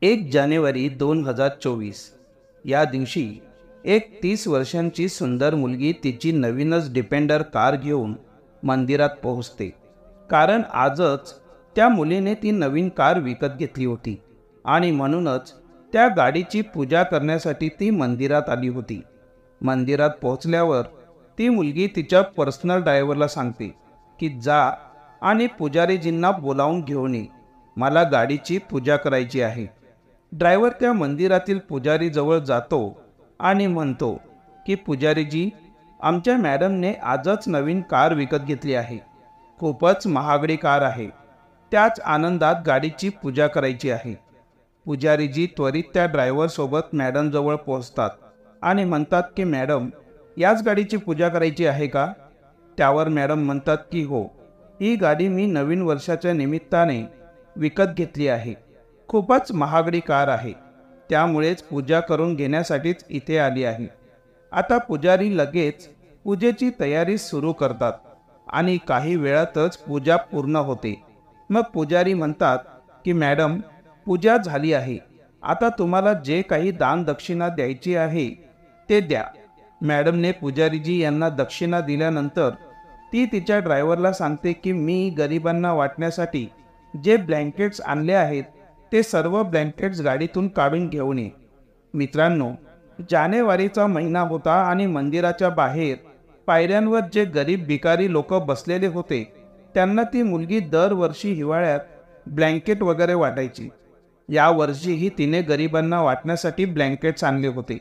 1 जानेवारी 2024 या दिवशी एक 30 वर्षांची सुंदर मुलगी तिची नवीनच डिपेंडर कार घेऊन मंदिरात पोहोचते. कारण आजच त्या मुलीने ती नवीन कार विकत घेतली होती आणि म्हणूनच त्या गाडीची पूजा करण्यासाठी ती मंदिरात आली होती. मंदिरात पोहोचल्यावर ती मुलगी तिच्या पर्सनल ड्रायव्हरला सांगते की जा आणि पुजारीजींना बोलावून घेऊन ये, मला गाडीची पूजा करायची आहे. ड्रायव्हर त्या मंदिरातील पुजारीजवळ जातो आणि म्हणतो की पुजारीजी, आमच्या मॅडमने आजच नवीन कार विकत घेतली आहे. खूपच महागडी कार आहे. त्याच आनंदात गाडीची पूजा करायची आहे. पुजारीजी त्वरित त्या ड्रायव्हरसोबत मॅडमजवळ पोहोचतात आणि म्हणतात की मॅडम, याच गाडीची पूजा करायची आहे का? त्यावर मॅडम म्हणतात की हो, ही गाडी मी नवीन वर्षाच्या निमित्ताने विकत घेतली आहे. खूपच महागडी कार आहे, त्यामुळेच पूजा करून घेण्यासाठीच इथे आली आहे. आता पुजारी लगेच पूजेची तयारी सुरू करतात आणि काही वेळातच पूजा पूर्ण होते. मग पुजारी म्हणतात की मॅडम, पूजा झाली आहे. आता तुम्हाला जे काही दान दक्षिणा द्यायची आहे ते द्या. मॅडमने पुजारीजी यांना दक्षिणा दिल्यानंतर ती तिच्या ड्रायव्हरला सांगते की मी गरिबांना वाटण्यासाठी जे ब्लँकेट्स आणले आहेत ते सर्व ब्लँकेट्स गाडीतून काढून घेऊन ये. मित्रांनो, जानेवारीचा महिना होता आणि मंदिराच्या बाहेर पायऱ्यांवर जे गरीब भिकारी लोक बसलेले होते त्यांना ती मुलगी दरवर्षी हिवाळ्यात ब्लँकेट वगैरे वाटायची. या वर्षीही तिने गरिबांना वाटण्यासाठी ब्लँकेट्स आणले होते.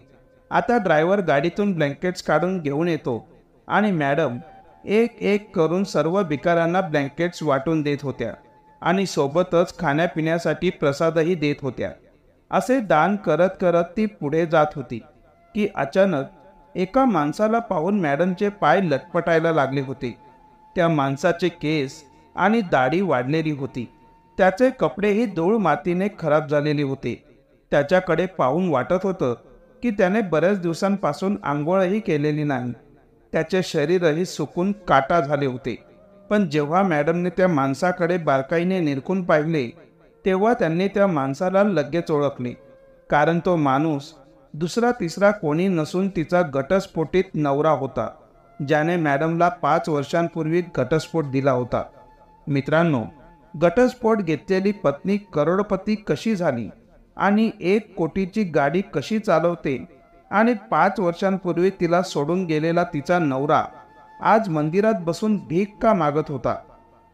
आता ड्रायव्हर गाडीतून ब्लँकेट्स काढून घेऊन येतो आणि मॅडम एक एक करून सर्व भिकाऱ्यांना ब्लँकेट्स वाटून देत होत्या आणि सोबतच खाण्यापिण्यासाठी प्रसादही देत होत्या. असे दान करत करत ती पुढे जात होती की अचानक एका माणसाला पाहून मॅडमचे पाय लटपटायला लागले होते. त्या माणसाचे केस आणि दाढी वाढलेली होती. त्याचे कपडेही धूळ मातीने खराब झालेले होते. त्याच्याकडे पाहून वाटत होतं की त्याने बऱ्याच दिवसांपासून आंघोळही केलेली नाही. त्याचे शरीरही सुकून काटा झाले होते. पण जेव्हा मॅडमने त्या माणसाकडे बारकाईने निरखून पाहिले तेव्हा त्यांनी त्या माणसाला लगेच ओळखले. कारण तो माणूस दुसरा तिसरा कोणी नसून तिचा घटस्फोटित नवरा होता, ज्याने मॅडमला 5 वर्षांपूर्वी घटस्फोट दिला होता. मित्रांनो, घटस्फोट घेतलेली पत्नी करोडपती कशी झाली आणि 1 कोटीची गाडी कशी चालवते आणि 5 वर्षांपूर्वी तिला सोडून गेलेला तिचा नवरा आज मंदिरात बसून भीक का मागत होता,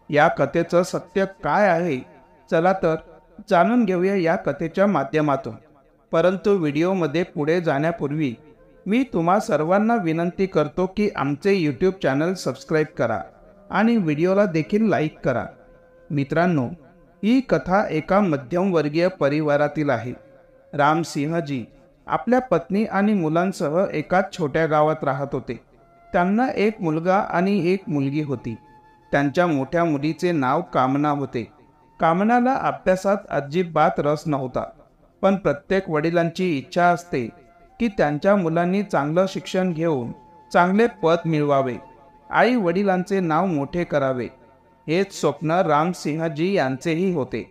या कथेचं सत्य काय आहे? चला तर जाणून घेऊया या कथेच्या माध्यमातून. परंतु व्हिडिओमध्ये पुढे जाण्यापूर्वी मी तुम्हा सर्वांना विनंती करतो की आमचे यूट्यूब चॅनल सबस्क्राईब करा आणि व्हिडिओला देखील लाईक करा. मित्रांनो, ही कथा एका मध्यमवर्गीय परिवारातील आहे. रामसिंहजी आपल्या पत्नी आणि मुलांसह एका छोट्या गावात राहत होते. त्यांना एक मुलगा आणि एक मुलगी होती. त्यांच्या मोठ्या मुलीचे नाव कामना होते. कामनाला अभ्यासात अजिबात रस नव्हता, पण प्रत्येक वडिलांची इच्छा असते की त्यांच्या मुलांनी चांगलं शिक्षण घेऊन चांगले पद मिळवावे, आई वडिलांचे नाव मोठे करावे, हेच स्वप्न रामसिंहजी यांचेही होते.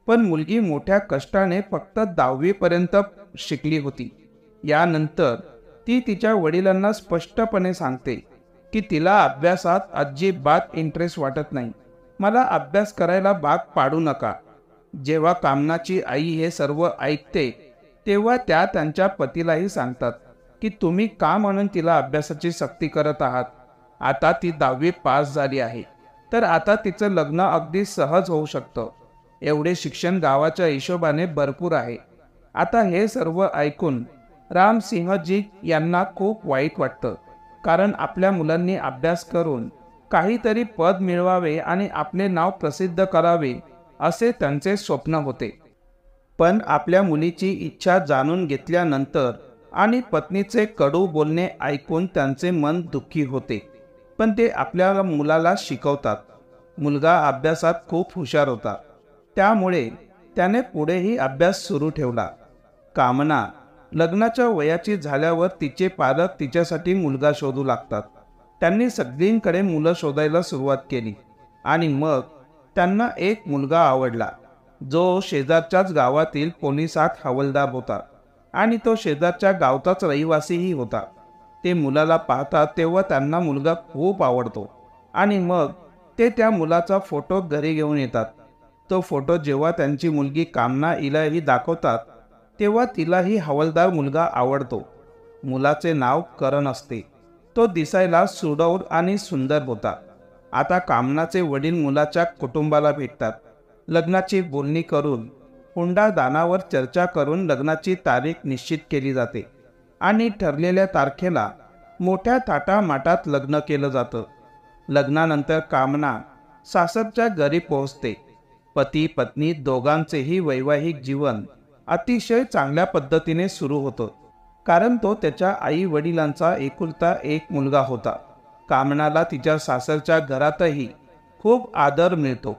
पण मुलगी मोठ्या कष्टाने फक्त 10वी पर्यंत शिकली होती. यानंतर ती तिच्या वडिलांना स्पष्टपणे सांगते की तिला अभ्यासात अजिबात इंटरेस्ट वाटत नाही, मला अभ्यास करायला भाग पाडू नका. जेव्हा कामनाची आई हे सर्व ऐकते तेव्हा त्या त्यांच्या पतीलाही सांगतात की तुम्ही का म्हणून तिला अभ्यासाची सक्ती करत आहात. आता ती 10वी पास झाली आहे तर आता तिचं लग्न अगदी सहज होऊ शकतं. एवढे शिक्षण गावाच्या हिशोबाने भरपूर आहे. आता हे सर्व ऐकून रामसिंहजी यांना खूप वाईट वाटतं, कारण आपल्या मुलांनी अभ्यास करून काहीतरी पद मिळवावे आणि आपले नाव प्रसिद्ध करावे असे त्यांचे स्वप्न होते. पण आपल्या मुलीची इच्छा जाणून घेतल्यानंतर आणि पत्नीचे कडू बोलणे ऐकून त्यांचे मन दुःखी होते. पण ते आपल्या मुलाला शिकवतात. मुलगा अभ्यासात खूप हुशार होता, त्यामुळे त्याने पुढेही अभ्यास सुरू ठेवला. कामना लग्नाच्या वयाची झाल्यावर तिचे पालक तिच्यासाठी मुलगा शोधू लागतात. त्यांनी सगळींकडे मुलं शोधायला सुरुवात केली आणि मग त्यांना एक मुलगा आवडला. जो शेजारच्याच गावातील पोलिसात हवालदार होता आणि तो शेजारच्या गावचाच रहिवासीही होता. ते मुलाला पाहतात तेव्हा त्यांना मुलगा खूप आवडतो आणि मग ते त्या मुलाचा फोटो घरी घेऊन येतात. तो फोटो जेव्हा त्यांची मुलगी कामना हिलाही दाखवतात तेव्हा तिलाही हवालदार मुलगा आवडतो. मुलाचे नाव करण असते. तो दिसायला सुडौल आणि सुंदर होता. आता कामनाचे वडील मुलाच्या कुटुंबाला भेटतात. लग्नाची बोलणी करून हुंडा दानावर चर्चा करून लग्नाची तारीख निश्चित केली जाते आणि ठरलेल्या तारखेला मोठ्या थाटामाटात लग्न केलं जातं. लग्नानंतर कामना सासरच्या घरी पोहोचते. पती पत्नी दोघांचेही वैवाहिक जीवन अतिशय चांगल्या पद्धतीने सुरू होतं, कारण तो त्याच्या आई वडिलांचा एकुलता एक मुलगा होता. कामनाला तिच्या सासरच्या घरातही खूप आदर मिळतो.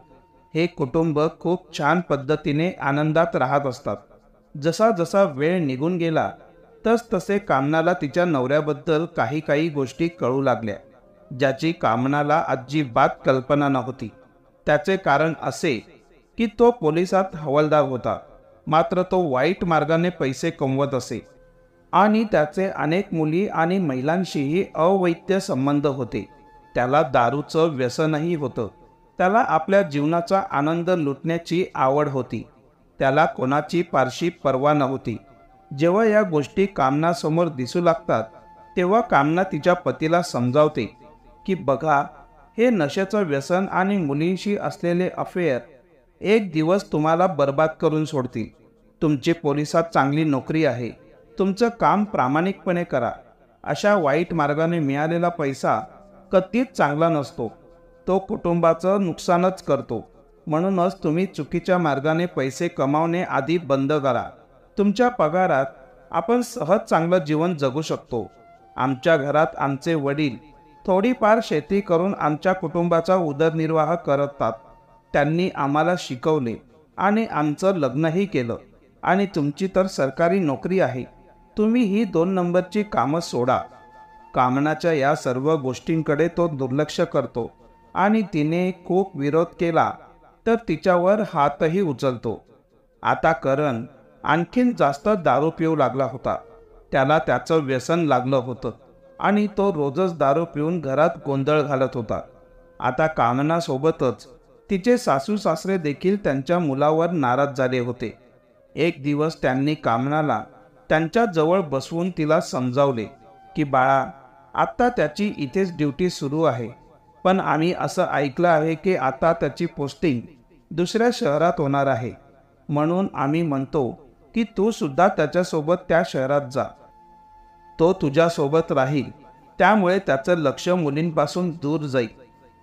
हे कुटुंब खूप छान पद्धतीने आनंदात राहत असतात. जसा जसा वेळ निघून गेला तसे कामनाला तिच्या नवऱ्याबद्दल काही गोष्टी कळू लागल्या, ज्याची कामनाला अजिबात कल्पना नव्हती. त्याचे कारण असे की तो पोलिसात हवालदार होता, मात्र तो वाईट मार्गाने पैसे कमवत असे आणि त्याचे अनेक मुली आणि महिलांशीही अवैध संबंध होते. त्याला दारूचं व्यसनही होतं. त्याला आपल्या जीवनाचा आनंद लुटण्याची आवड होती. त्याला कोणाची फारशी पर्वा नव्हती. जेव्हा या गोष्टी कामनासमोर दिसू लागतात तेव्हा कामना तिच्या पतीला समजावते की बघा, हे नशेचं व्यसन आणि मुलींशी असलेले अफेअर एक दिवस तुम्हाला बर्बाद करून सोडतील. तुमची पोलिसात चांगली नोकरी आहे. तुमचं काम प्रामाणिकपणे करा. अशा वाईट मार्गाने मिळालेला पैसा कधीच चांगला नसतो. तो कुटुंबाचं नुकसानच करतो. म्हणूनच तुम्ही चुकीच्या मार्गाने पैसे कमावणे आधी बंद करा. तुमच्या पगारात आपण सहज चांगलं जीवन जगू शकतो. आमच्या घरात आमचे वडील थोडीफार शेती करून आमच्या कुटुंबाचा उदरनिर्वाह करतात. त्यांनी आम्हाला शिकवले आणि आमचं लग्नही केलं. आणि तुमची तर सरकारी नोकरी आहे. तुम्ही ही 2 नंबरची कामं सोडा. कामनाच्या या सर्व गोष्टींकडे तो दुर्लक्ष करतो आणि तिने खूप विरोध केला तर तिच्यावर हातही उचलतो. आता करण आणखीन जास्त दारू पिऊ लागला होता. त्याला त्याचं व्यसन लागलं होतं आणि तो रोजच दारू पिऊन घरात गोंधळ घालत होता. आता कामनासोबतच तिचे सासू सासरे देखील त्यांच्या मुलावर नाराज झाले होते. एक दिवस त्यांनी कामनाला त्यांच्या जवळ बसवून तिला समजावले की बाळा, आत्ता त्याची इथेच ड्युटी सुरू आहे, पण आम्ही असं ऐकलं आहे की आता त्याची पोस्टिंग दुसऱ्या शहरात होणार आहे. म्हणून आम्ही म्हणतो की तू सुद्धा त्याच्यासोबत त्या शहरात जा. तो तुझ्यासोबत राहील, त्यामुळे त्याचं लक्ष मुलींपासून दूर जाईल.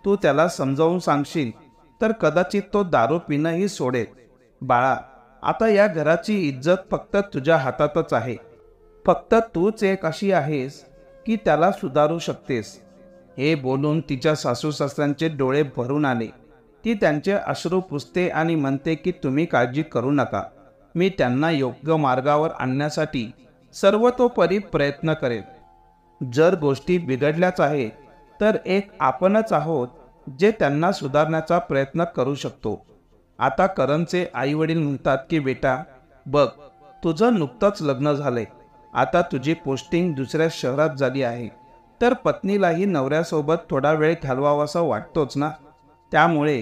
तू त्याला समजावून सांगशील तर कदाचित तो दारू पिणंही सोडेल. बाळा, आता या घराची इज्जत फक्त तुझ्या हातातच आहे. फक्त तूच एक अशी आहेस की त्याला सुधारू शकतेस. हे बोलून तिच्या सासू सासऱ्यांचे डोळे भरून आले. ती त्यांचे अश्रू पुसते आणि म्हणते की तुम्ही काळजी करू नका. मी त्यांना योग्य मार्गावर आणण्यासाठी सर्वतोपरी प्रयत्न करेन. जर गोष्टी बिघडल्याच आहेत तर एक आपणच आहोत जे त्यांना सुधारण्याचा प्रयत्न करू शकतो. आता करणचे आई वडील म्हणतात की बेटा बघ, तुझं नुकतंच लग्न झालंय. आता तुझी पोस्टिंग दुसऱ्या शहरात झाली आहे, तर पत्नीलाही नवऱ्यासोबत थोडा वेळ घालवावासा वाटतोच ना. त्यामुळे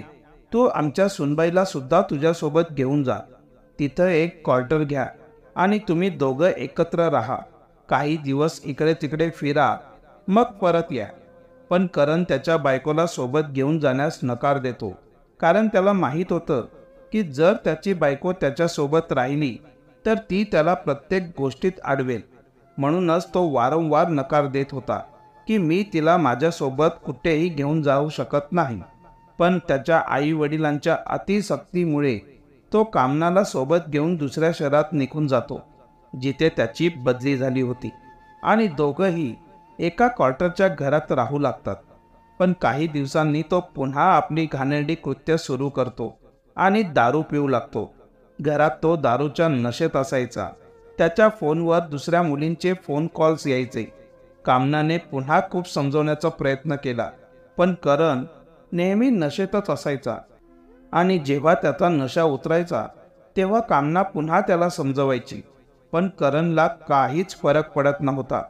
तू आमच्या सुनबाईला सुद्धा तुझ्यासोबत घेऊन जा. तिथं एक क्वार्टर घ्या आणि तुम्ही दोघं एकत्र राहा. काही दिवस इकडे तिकडे फिरा, मग परत या. पण करण त्याच्या बायकोला सोबत घेऊन जाण्यास नकार देतो, कारण त्याला माहीत होतं की जर त्याची बायको त्याच्यासोबत राहिली तर ती त्याला प्रत्येक गोष्टीत अडवेल. म्हणूनच तो वारंवार नकार देत होता की मी तिला माझ्यासोबत कुठेही घेऊन जाऊ शकत नाही. पण त्याच्या आई वडिलांच्या अतिसक्तीमुळे तो कामनाला सोबत घेऊन दुसऱ्या शहरात निघून जातो, जिथे त्याची बदली झाली होती. आणि दोघंही एका क्वार्टरच्या घरात राहू लागतात. पण काही दिवसांनी तो पुन्हा आपली घाणेरडी कृत्य सुरू करतो आणि दारू पिऊ लागतो. घरात तो दारूच्या नशेत असायचा. त्याच्या फोनवर दुसऱ्या मुलींचे फोन कॉल्स यायचे. कामनाने पुन्हा खूप समजवण्याचा प्रयत्न केला, पण करण नेहमी नशेतच असायचा. आणि जेव्हा त्याचा नशा उतरायचा तेव्हा कामना पुन्हा त्याला समजवायची, पण करणला काहीच फरक पडत नव्हता.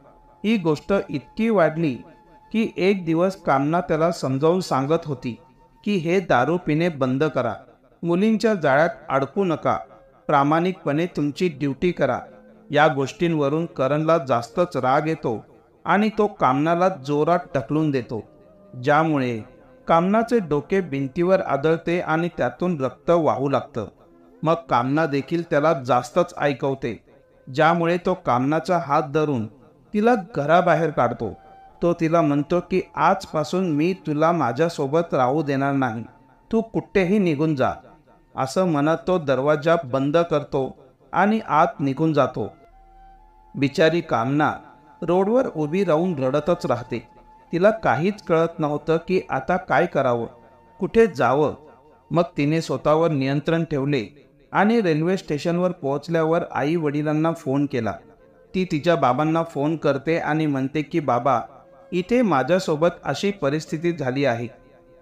ही गोष्ट इतकी वाढली की एक दिवस कामना त्याला समजावून सांगत होती की हे दारू पिणे बंद करा, मुलींच्या जाळ्यात अडकू नका, प्रामाणिकपणे तुमची ड्युटी करा. या गोष्टींवरून करणला जास्तच राग येतो आणि तो कामनाला जोरात ढकलून देतो, ज्यामुळे कामनाचे डोके भिंतीवर आदळते आणि त्यातून रक्त वाहू लागतं. मग कामना देखील त्याला जास्तच ऐकवते, ज्यामुळे तो कामनाचा हात धरून तिला घराबाहेर काढतो. तो तिला म्हणतो की आजपासून मी तुला माझ्यासोबत राहू देणार नाही, तू कुठेही निघून जा. असं म्हणत तो दरवाजा बंद करतो आणि आत निघून जातो. बिचारी कामना रोडवर उभी राहून रडतच राहते. तिला काहीच कळत नव्हतं की आता काय करावं, कुठे जावं. मग तिने स्वतःवर नियंत्रण ठेवले आणि रेल्वे स्टेशनवर पोहोचल्यावर आई वडिलांना फोन केला. ती तिच्या बाबांना फोन करते आणि म्हणते की बाबा, इथे माझ्यासोबत अशी परिस्थिती झाली आहे.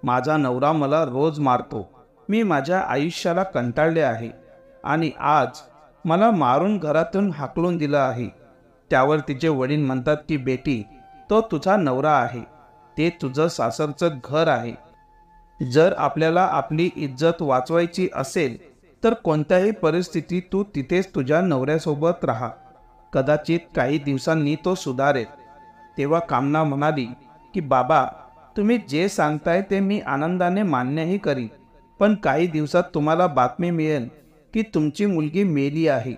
माझा नवरा मला रोज मारतो, मी माझ्या आयुष्याला कंटाळले आहे आणि आज मला मारून घरातून हाकलून दिलं आहे. त्यावर तिचे वडील म्हणतात की बेटी, तो तुझा नवरा आहे, ते तुझं सासरचं घर आहे. जर आपल्याला आपली इज्जत वाचवायची असेल तर कोणत्याही परिस्थितीत तू तिथेच तुझ्या नवऱ्यासोबत राहा, कदाचित काही दिवसांनी तो सुधारेल. तेव्हा कामना म्हणाली की बाबा, तुम्ही जे सांगताय ते मी आनंदाने मान्यही करीन, पण काही दिवसात तुम्हाला बातमी मिळेल की तुमची मुलगी मेली आहे,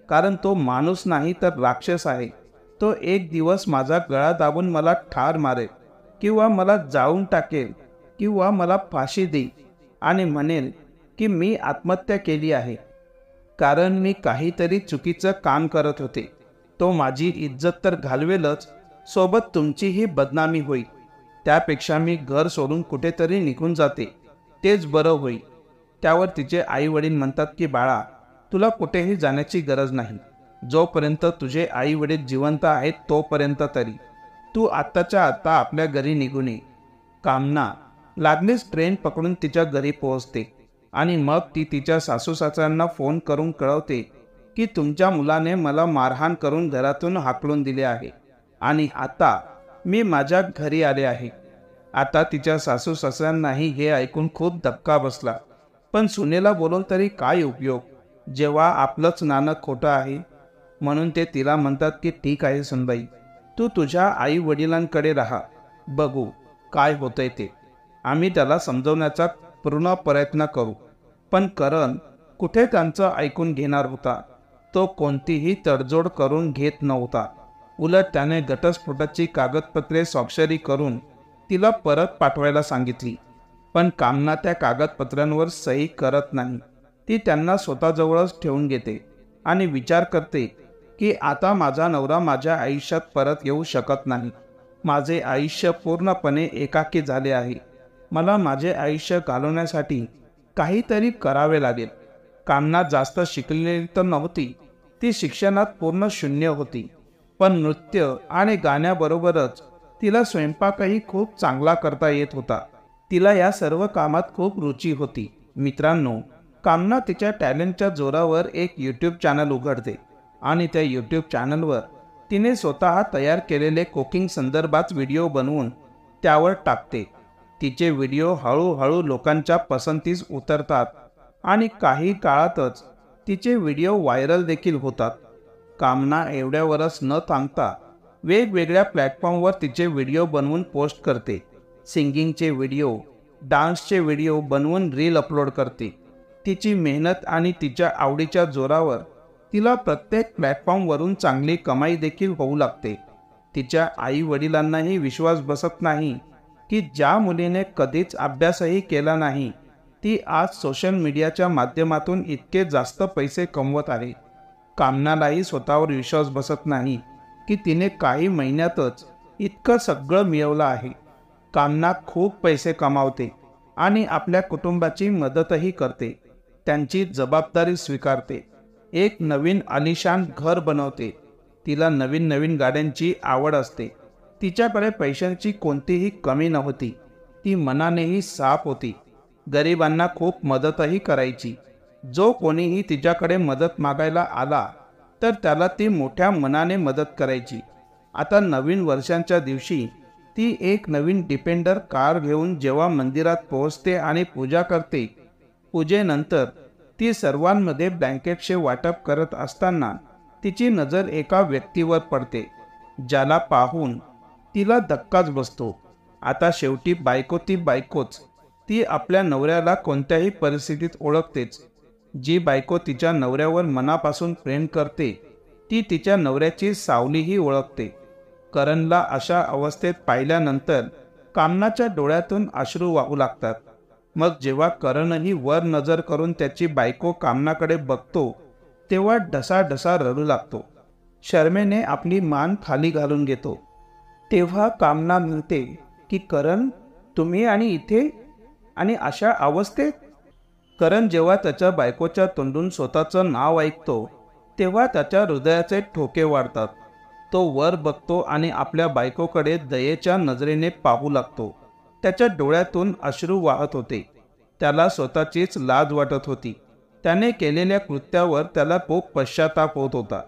कारण तो माणूस नाही तर राक्षस आहे. तो एक दिवस माझा गळा दाबून मला ठार मारेल किंवा मला जाळून टाकेल किंवा मला फाशी देईल आणि म्हणेल की मी आत्महत्या केली आहे, कारण मी काहीतरी चुकीचं काम करत होते. तो माझी इज्जत तर घालवेलच, सोबत तुमचीही बदनामी होईल. त्यापेक्षा मी घर सोडून कुठेतरी निघून जाते, तेच बरं होईल. त्यावर तिचे आई वडील म्हणतात की बाळा, तुला कुठेही जाण्याची गरज नाही. जोपर्यंत तुझे आई वडील जिवंत आहेत तोपर्यंत तरी तू आत्ताच्या आत्ता आपल्या घरी निघून ये. कामना लागलीच ट्रेन पकडून तिच्या घरी पोहोचते आणि मग ती तिच्या सासू सासऱ्यांना फोन करून कळवते की तुमच्या मुलाने मला मारहाण करून घरातून हाकलून दिले आहे आणि आता मी माझ्या घरी आले आहे. आता तिच्या सासू सासऱ्यांनाही हे ऐकून खूप धक्का बसला, पण सुनेला बोलून तरी काय उपयोग, जेव्हा आपलंच नाणं खोटं आहे. म्हणून ते तिला म्हणतात की ठीक आहे सुनबाई, तू तुझ्या आई वडिलांकडे राहा, बघू काय होतंय ते. आम्ही त्याला समजवण्याचा पूर्ण प्रयत्न करू. पण करण कुठे त्यांचं ऐकून घेणार होता. तो कोणतीही तडजोड करून घेत नव्हता. उलट त्याने घटस्फोटाची कागदपत्रे स्वाक्षरी करून तिला परत पाठवायला सांगितली. पण कामना त्या कागदपत्रांवर सही करत नाही. ती त्यांना स्वतःजवळच ठेवून घेते आणि विचार करते की आता माझा नवरा माझ्या आयुष्यात परत येऊ शकत नाही. माझे आयुष्य पूर्णपणे एकाकी झाले आहे. मला माझे आयुष्य घालवण्यासाठी काहीतरी करावे लागेल. कामना जास्त शिकलेली तर नव्हती, ती शिक्षणात पूर्ण शून्य होती. पण नृत्य आणि गाण्याबरोबरच तिला स्वयंपाकही खूप चांगला करता येत होता. तिला या सर्व कामात खूप रुची होती. मित्रांनो, कामना तिच्या टॅलेंटच्या जोरावर एक यूट्यूब चॅनल उघडते आणि त्या यूट्यूब चॅनलवर तिने स्वतः तयार केलेले कुकिंग संदर्भात व्हिडिओ बनवून त्यावर टाकते. तिचे व्हिडिओ हळूहळू लोकांच्या पसंतीस उतरतात आणि काही काळातच तिचे व्हिडिओ व्हायरल देखील होतात. कामना एवढ्यावरच न थांबता वेगवेगळ्या प्लॅटफॉर्मवर तिचे व्हिडिओ बनवून पोस्ट करते. सिंगिंगचे व्हिडिओ, डान्सचे व्हिडिओ बनवून रील अपलोड करते. तिची मेहनत आणि तिच्या आवडीच्या जोरावर तिला प्रत्येक प्लॅटफॉर्मवरून चांगली कमाई देखील होऊ लागते. तिच्या आई वडिलांनाही विश्वास बसत नाही की ज्या मुलीने कधीच अभ्यासही केला नाही ती आज सोशल मीडियाच्या माध्यमातून इतके जास्त पैसे कमवत आहे. कामनालाही स्वतःवर विश्वास बसत नाही की तिने काही महिन्यातच इतकं सगळं मिळवलं आहे. कामना खूप पैसे कमावते आणि आपल्या कुटुंबाची मदतही करते. त्यांची जबाबदारी स्वीकारते. एक नवीन आलिशान घर बनवते. तिला नवीन नवीन गाड्यांची आवड असते. तिच्याकडे पैशांची कोणतीही कमी नव्हती. ती मनानेही साफ होती. गरिबांना खूप मदतही करायची. जो कोणीही तिच्याकडे मदत मागायला आला तर त्याला ती मोठ्या मनाने मदत करायची. आता नवीन वर्षांच्या दिवशी ती एक नवीन डिपेंडर कार घेऊन जेव्हा मंदिरात पोहोचते आणि पूजा करते, पूजेनंतर ती सर्वांमध्ये ब्लँकेटचे वाटप करत असताना तिची नजर एका व्यक्तीवर पडते, ज्याला पाहून तिला धक्काच बसतो. आता शेवटी बायको ती बायकोच. ती आपल्या नवऱ्याला कोणत्याही परिस्थितीत ओळखतेच. जी बायको तिच्या नवऱ्यावर मनापासून प्रेम करते ती तिच्या नवऱ्याची सावलीही ओळखते. करणला अशा अवस्थेत पाहिल्यानंतर कामनाच्या डोळ्यातून अश्रू वाहू लागतात. मग जेव्हा करणही वर नजर करून त्याची बायको कामनाकडे बघतो तेव्हा ढसाढसा रडू लागतो. शर्मेने आपली मान खाली घालून घेतो. तेव्हा कामना म्हणते की करण, तुम्ही आणि इथे आणि अशा अवस्थेत? करण जेव्हा त्याच्या बायकोच्या तोंडून स्वतःचं नाव ऐकतो तेव्हा त्याच्या हृदयाचे ठोके वाढतात. तो वर बघतो आणि आपल्या बायकोकडे दयेच्या नजरेने पाहू लागतो. त्याच्या डोळ्यातून अश्रू वाहत होते. त्याला स्वतःचीच लाज वाटत होती. त्याने केलेल्या कृत्यावर त्याला खूप पश्चाताप होत होता.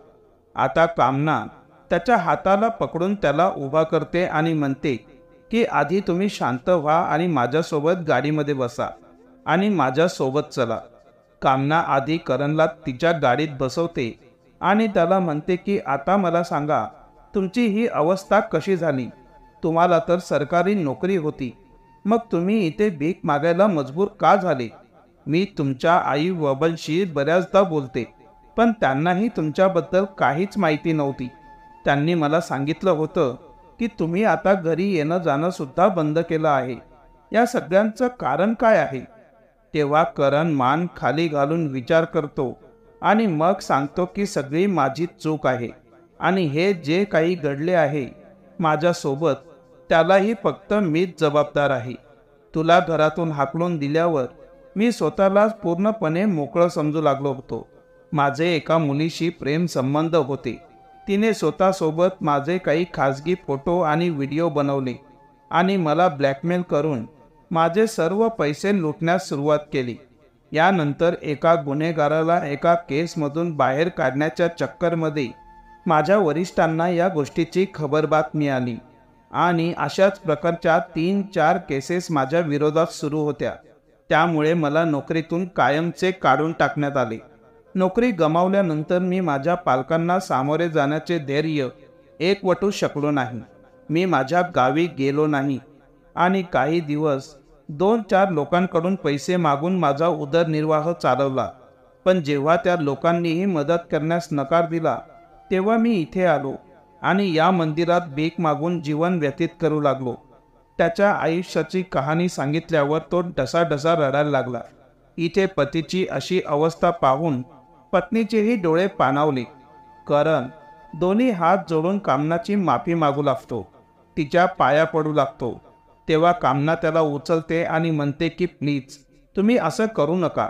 आता कामना त्याच्या हाताला पकडून त्याला उभा करते आणि म्हणते की आधी तुम्ही शांत व्हा आणि माझ्यासोबत गाडीमध्ये बसा आणि माझ्यासोबत चला. कामना आधी करणला तिच्या गाडीत बसवते आणि त्याला म्हणते की आता मला सांगा, तुमची ही अवस्था कशी झाली? तुम्हाला तर सरकारी नोकरी होती, मग तुम्ही इथे भीक मागायला मजबूर का झाले? मी तुमच्या आई वडिलांशी बऱ्याचदा बोलते, पण त्यांनाही तुमच्याबद्दल काहीच माहिती नव्हती. त्यांनी मला सांगितलं होतं की तुम्ही आता घरी येणं जाणं सुद्धा बंद केलं आहे. या सगळ्यांचं कारण काय आहे? तेव्हा करण मान खाली घालून विचार करतो आणि मग सांगतो की सगळी माझी चूक आहे आणि हे जे काही घडले आहे माझ्यासोबत त्यालाही फक्त मीच जबाबदार आहे. तुला घरातून हाकलून दिल्यावर मी स्वतःला पूर्णपणे मोकळं समजू लागलो होतो. माझे एका मुलीशी प्रेम संबंध होते. तिने स्वतःसोबत माझे काही खाजगी फोटो आणि व्हिडिओ बनवले आणि मला ब्लॅकमेल करून माझे सर्व पैसे लुटण्यास सुरुवात केली. यानंतर एका गुन्हेगाराला एका केसमधून बाहेर काढण्याच्या चक्करमध्ये माझ्या वरिष्ठांना या गोष्टीची खबरबात मिळाली आणि अशाच प्रकारच्या 3-4 केसेस माझ्या विरोधात सुरू होत्या. त्यामुळे मला नोकरीतून कायमचे काढून टाकण्यात आले. नोकरी गमावल्यानंतर मी माझ्या पालकांना सामोरे जाण्याचे धैर्य एकवटू शकलो नाही. मी माझ्या गावी गेलो नाही आणि काही दिवस 2-4 लोकांकडून पैसे मागून माझा उदरनिर्वाह चालवला. पण जेव्हा त्या लोकांनीही मदत करण्यास नकार दिला तेव्हा मी इथे आलो आणि या मंदिरात भीक मागून जीवन व्यतीत करू लागलो. त्याच्या आयुष्याची कहाणी सांगितल्यावर तो ढसाढसा रडायला लागला. इथे पतीची अशी अवस्था पाहून पत्नीचेही डोळे पाणावले. करण दोन्ही हात जोडून कामनाची माफी मागू लागतो. तिच्या पाया पडू लागतो. तेव्हा कामना त्याला उचलते आणि म्हणते की प्लीज तुम्ही असं करू नका.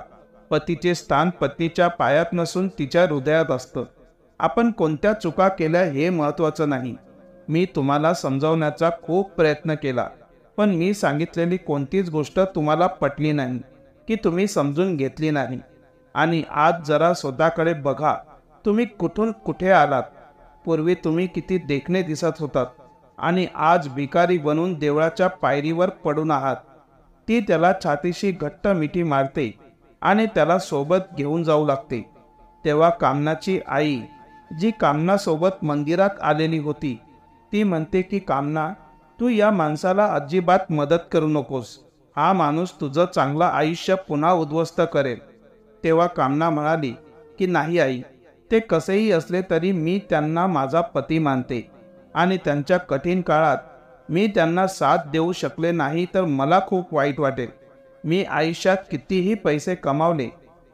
पतीचे स्थान पत्नीच्या पायात नसून तिच्या हृदयात असतं. आपण कोणत्या चुका केल्या हे महत्त्वाचं नाही. मी तुम्हाला समजावण्याचा खूप प्रयत्न केला, पण मी सांगितलेली कोणतीच गोष्ट तुम्हाला पटली नाही की तुम्ही समजून घेतली नाही. आणि आज जरा स्वतःकडे बघा, तुम्ही कुठून कुठे आलात. पूर्वी तुम्ही किती देखणे दिसत होतात आणि आज भिकारी बनून देवळाच्या पायरीवर पडून आहात. ती त्याला छातीशी घट्ट मिठी मारते आणि त्याला सोबत घेऊन जाऊ लागते. तेव्हा कामनाची आई, जी कामनासोबत मंदिरात आलेली होती, ती म्हणते की कामना, तू या माणसाला अजिबात मदत करू नकोस. हा माणूस तुझं चांगलं आयुष्य पुन्हा उद्ध्वस्त करेल. तेव्हा कामना म्हणाली की नाही आई, ते कसेही असले तरी मी त्यांना माझा पती मानते आणि त्यांच्या कठीण काळात मी त्यांना साथ देऊ शकले नाही तर मला खूप वाईट वाटेल. मी आयुष्यात कितीही पैसे कमावले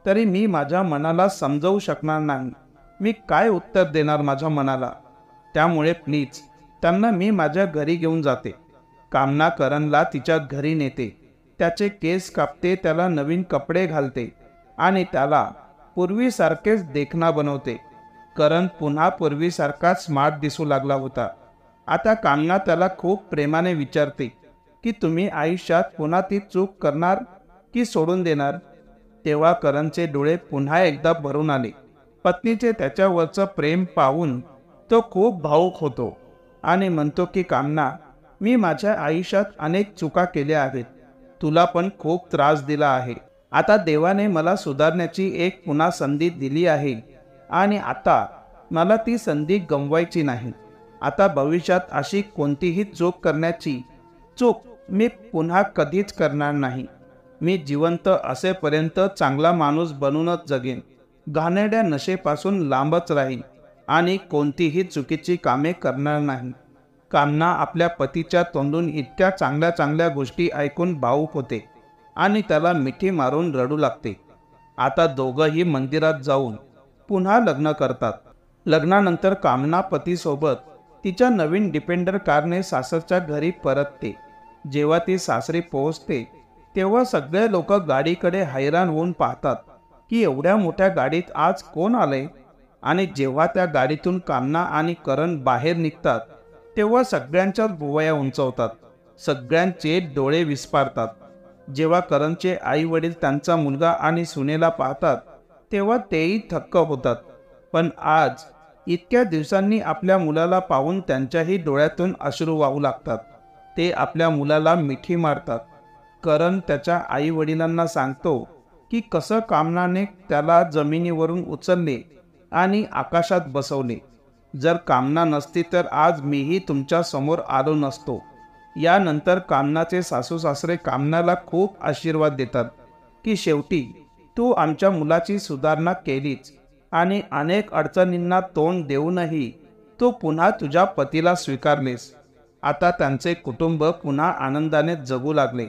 तरी मी माझ्या मनाला समजवू शकणार नाही. मी काय उत्तर देणार माझ्या मनाला? त्यामुळे प्लीज त्यांना मी माझ्या घरी घेऊन जाते. कामना करणला तिच्या घरी नेते. त्याचे केस कापते, त्याला नवीन कपडे घालते आणि त्याला पूर्वीसारखेच देखणा बनवते. करण पुन्हा पूर्वीसारखा स्मार्ट दिसू लागला होता. आता कामना त्याला खूप प्रेमाने विचारते की तुम्ही आयुष्यात पुन्हा ती चूक करणार की सोडून देणार? तेव्हा करणचे डोळे पुन्हा एकदा भरून आले. पत्नीचे त्याच्यावरचं प्रेम पाहून तो खूप भावुक होतो आणि म्हणतो की कामना, मी माझ्या आयुष्यात अनेक चुका केल्या आहेत. तुला पण खूप त्रास दिला आहे. आता देवाने मला सुधारण्याची एक पुन्हा संधी दिली आहे आणि आता मला ती संधी गमवायची नाही. आता भविष्यात अशी कोणतीही चूक मी पुन्हा कधीच करणार नाही. मी जिवंत असेपर्यंत चांगला माणूस बनूनच जगेन. घाणेरड्या नशेपासून लांबच राहीन आणि कोणतीही चुकीची कामे करणार नाही. कामना आपल्या पतीच्या तोंडून इतक्या चांगल्या चांगल्या गोष्टी ऐकून भावुक होते आणि त्याला मिठी मारून रडू लागते. आता दोघंही मंदिरात जाऊन पुन्हा लग्न करतात. लग्नानंतर कामना पतीसोबत तिच्या नवीन डिपेंडर कारने सासरच्या घरी परतते. जेव्हा ती सासरी पोहोचते तेव्हा सगळे लोक गाडीकडे हैराण होऊन पाहतात की एवढ्या मोठ्या गाडीत आज कोण आले. आणि जेव्हा त्या गाडीतून कामना आणि करण बाहेर निघतात तेव्हा सगळ्यांच्याच भुवया उंचवतात. सगळ्यांचे डोळे विस्फारतात. जेव्हा करणचे आई वडील त्यांचा मुलगा आणि सुनेला पाहतात तेव्हा तेही थक्क होतात. पण आज इतक्या दिवसांनी आपल्या मुलाला पाहून त्यांच्याही डोळ्यातून अश्रू वाहू लागतात. ते आपल्या मुलाला मिठी मारतात. करण त्याच्या आई वडिलांना सांगतो की कसं कामनाने त्याला जमिनीवरून उचलले आणि आकाशात बसवले. जर कामना नसती तर आज मीही तुमच्या समोर आलो नसतो. यानंतर कामनाचे सासू सासरे कामनाला खूप आशीर्वाद देतात की शेवटी तू आमच्या मुलाची सुधारणा केलीच आणि अनेक अडचणींना तोंड देऊनही तू पुन्हा तुझ्या पतीला स्वीकारलेस. आता त्यांचे कुटुंब पुन्हा आनंदाने जगू लागले.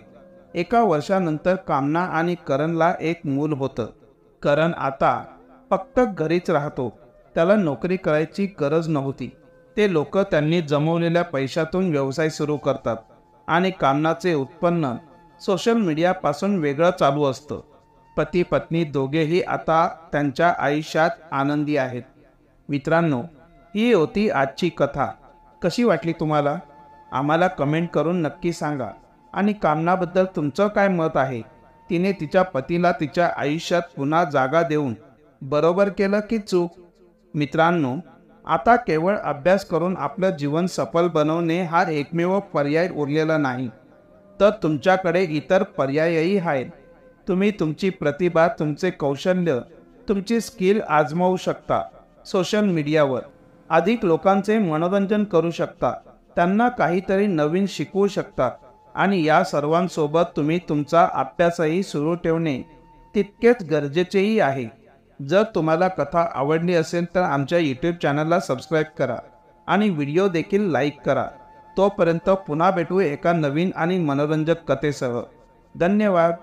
एका वर्षानंतर कामना आणि करणला एक मूल होतं. करण आता फक्त घरीच राहतो. त्याला नोकरी करायची गरज नव्हती. ते लोक त्यांनी जमवलेल्या पैशातून व्यवसाय सुरू करतात आणि कामनाचे उत्पन्न सोशल मीडियापासून वेगळं चालू असतं. पती पत्नी दोघेही आता त्यांच्या आयुष्यात आनंदी आहेत. मित्रांनो, ही होती आजची कथा. कशी वाटली तुम्हाला? आम्हाला कमेंट करून नक्की सांगा. आणि कामनाबद्दल तुमचं काय मत आहे? तिने तिच्या पतीला तिच्या आयुष्यात पुन्हा जागा देऊन बरोबर केलं की चूक? मित्रांनो, आता केवळ अभ्यास करून आपलं जीवन सफल बनवणे हा एकमेव पर्याय उरलेला नाही, तर तुमच्याकडे इतर पर्यायही आहेत. तुम्ही तुमची प्रतिभा, तुमचे कौशल्य, तुमची स्किल आजमावू शकता. सोशल मीडियावर अधिक लोकांचे मनोरंजन करू शकता. त्यांना काहीतरी नवीन शिकवू शकता आणि या सर्वांसोबत तुम्ही तुमचा अभ्यासही सुरू ठेवणे तितकेच गरजेचेही आहे. जर तुम्हाला कथा आवडली असेल तर आमच्या यूट्यूब चॅनलला सबस्क्राईब करा आणि व्हिडिओ देखील लाईक करा. तोपर्यंत पुन्हा भेटू एका नवीन आणि मनोरंजक कथेसह. धन्यवाद.